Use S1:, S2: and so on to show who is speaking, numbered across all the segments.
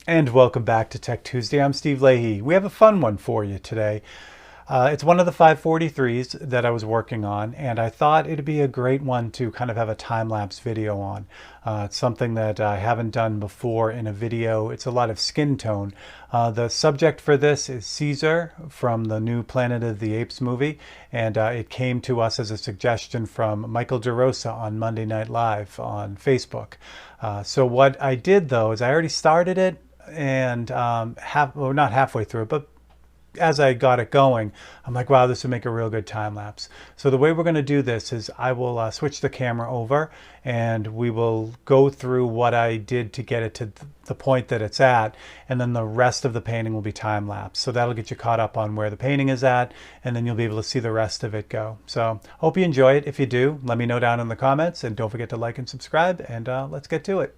S1: And welcome back to Tech Tuesday. I'm Steve Leahy. We have a fun one for you today. It's one of the 543s that I was working on, and I thought it'd be a great one to kind of have a time-lapse video on. It's something that I haven't done before in a video. It's a lot of skin tone. The subject for this is Cesar from the new Planet of the Apes movie, and it came to us as a suggestion from Michael DeRosa on Monday Night Live on Facebook. So what I did though is I already started it, and not halfway through it, but as I got it going, I'm like, wow, this would make a real good time lapse. So the way we're going to do this is I will switch the camera over and we will go through what I did to get it to the point that it's at, and then the rest of the painting will be time lapse. So that'll get you caught up on where the painting is at, and then you'll be able to see the rest of it go. So hope you enjoy it. If you do, let me know down in the comments, and don't forget to like and subscribe, and let's get to it.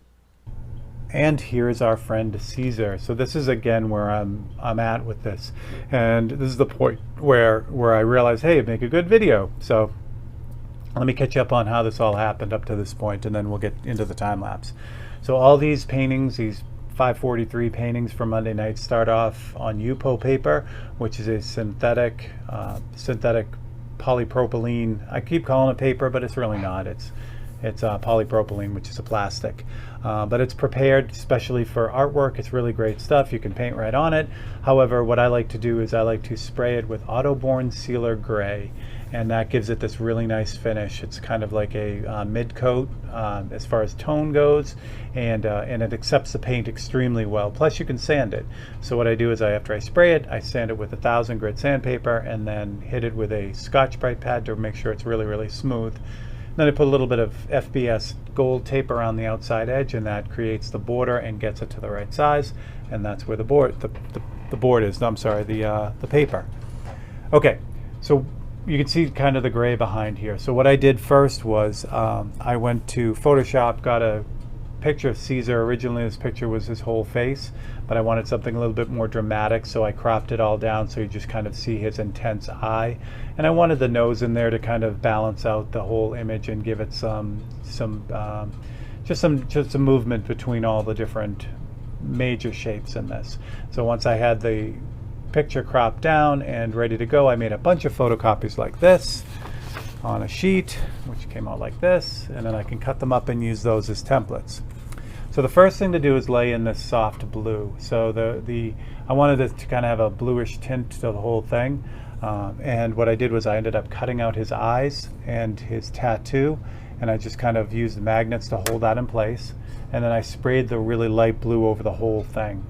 S1: And here's our friend Cesar. So this is again where I'm at with this, and this is the point where I realized, hey, it'd make a good video. So let me catch up on how this all happened up to this point, and then we'll get into the time lapse. So all these paintings, these 543 paintings for Monday night, start off on UPO paper, which is a synthetic polypropylene. I keep calling it paper, but it's really not. It's polypropylene, which is a plastic. But it's prepared especially for artwork. It's really great stuff. You can paint right on it. However, what I like to do is I like to spray it with Autoborn Sealer Gray, and that gives it this really nice finish. It's kind of like a mid-coat as far as tone goes, and it accepts the paint extremely well. Plus you can sand it. So what I do is after I spray it, I sand it with 1000 grit sandpaper and then hit it with a Scotch-Brite pad to make sure it's really, really smooth. Then I put a little bit of FBS gold tape around the outside edge, and that creates the border and gets it to the right size. And that's where the board is. No, I'm sorry, the paper. Okay, so you can see kind of the gray behind here. So what I did first was I went to Photoshop, got a picture of Cesar. Originally this picture was his whole face, but I wanted something a little bit more dramatic, so I cropped it all down so you just kind of see his intense eye. And I wanted the nose in there to kind of balance out the whole image and give it just some movement between all the different major shapes in this. So once I had the picture cropped down and ready to go, I made a bunch of photocopies like this on a sheet, which came out like this, and then I can cut them up and use those as templates. So the first thing to do is lay in this soft blue. So I wanted it to kind of have a bluish tint to the whole thing, and what I did was I ended up cutting out his eyes and his tattoo, and I just kind of used the magnets to hold that in place, and then I sprayed the really light blue over the whole thing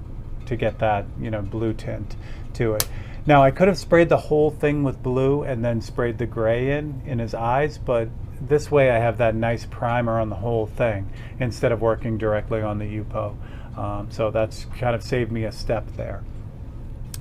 S1: to get that, blue tint to it. Now I could have sprayed the whole thing with blue and then sprayed the gray in his eyes, but this way I have that nice primer on the whole thing instead of working directly on the UPO. So that's kind of saved me a step there.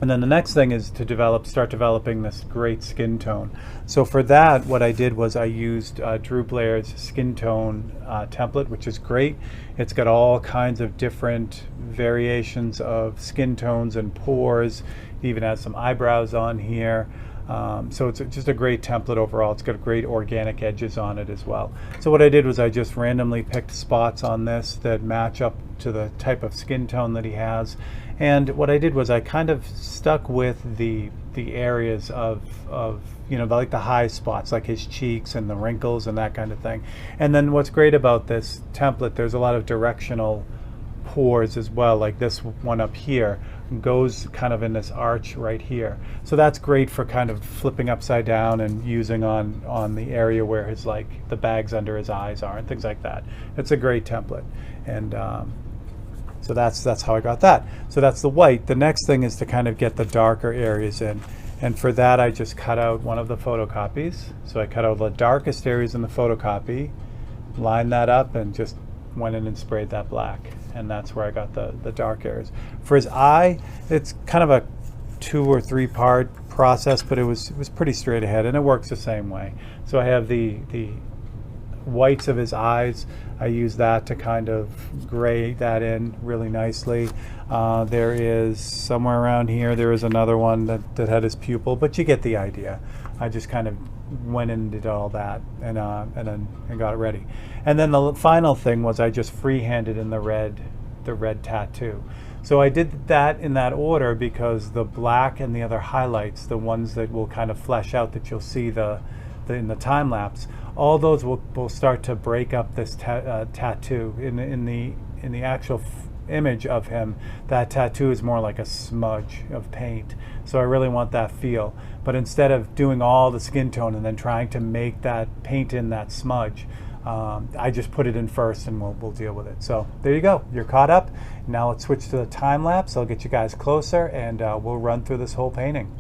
S1: And then the next thing is to start developing this great skin tone. So for that, what I did was I used Drew Blair's skin tone template, which is great. It's got all kinds of different variations of skin tones and pores. It even has some eyebrows on here. So it's just a great template overall. It's got great organic edges on it as well. So what I did was I just randomly picked spots on this that match up to the type of skin tone that he has. And what I did was I kind of stuck with the areas of like the high spots, like his cheeks and the wrinkles and that kind of thing. And then what's great about this template, there's a lot of directional pores as well, like this one up here goes kind of in this arch right here. So that's great for kind of flipping upside down and using on the area where his, like, the bags under his eyes are and things like that. It's a great template. And so that's how I got that. So that's the white. The next thing is to kind of get the darker areas in. And for that I just cut out one of the photocopies. So I cut out the darkest areas in the photocopy, lined that up, and just went in and sprayed that black. And that's where I got the dark areas. For his eye, it's kind of a 2 or 3 part process, but it was pretty straight ahead, and it works the same way. So I have the whites of his eyes. I use that to kind of gray that in really nicely. There is somewhere around here, there is another one that had his pupil, but you get the idea. I just kind of went in and did all that and got it ready. And then the final thing was I just freehanded in the red the red tattoo. So I did that in that order because the black and the other highlights, the ones that will kind of flesh out that you'll see in the time lapse, all those will start to break up this tattoo. In the actual image of him, that tattoo is more like a smudge of paint. So I really want that feel. But instead of doing all the skin tone and then trying to make that paint in that smudge, I just put it in first and we'll deal with it. So there you go. You're caught up. Now let's switch to the time lapse. I'll get you guys closer and we'll run through this whole painting.